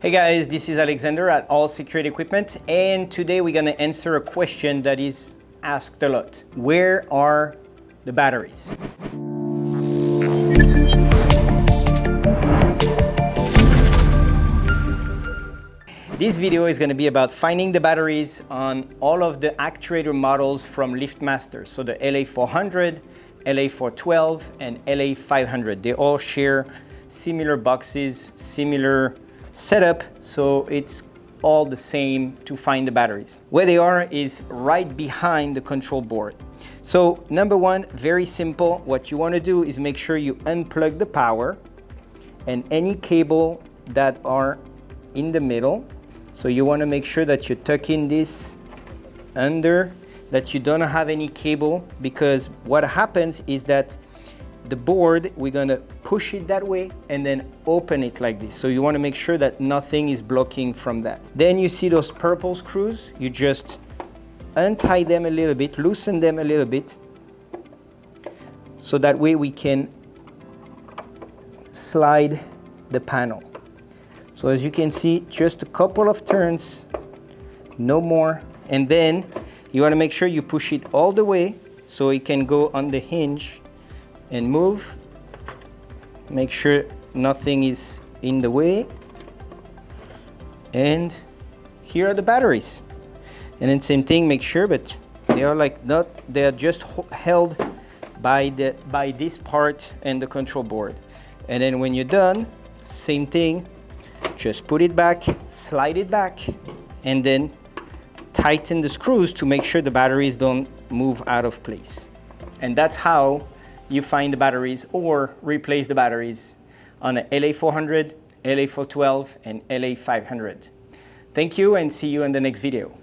Hey guys, this is Alexander at All Security Equipment, and today we're gonna answer a question that is asked a lot. Where are the batteries? This video is gonna be about finding the batteries on all of the actuator models from LiftMaster. So the LA400, LA412, and LA500. They all share similar boxes, similar setup, so it's all the same to find the batteries. Where they are is right behind the control board. So number one, very simple. What you want to do is make sure you unplug the power and any cable that are in the middle. So you want to make sure that you tuck in this under, that you don't have any cable, because what happens is that the board, we're gonna push it that way and then open it like this. So you wanna make sure that nothing is blocking from that. Then you see those purple screws, you just untie them a little bit, loosen them a little bit, so that way we can slide the panel. So as you can see, just a couple of turns, no more. And then you wanna make sure you push it all the way so it can go on the hinge and move. Make sure nothing is in the way. And here are the batteries. And then same thing, make sure, but they are like not, they are just held by this part and the control board. And then when you're done, same thing, just put it back, slide it back, and then tighten the screws to make sure the batteries don't move out of place. And that's how you find the batteries or replace the batteries on a LA400, LA412, and LA500. Thank you and see you in the next video.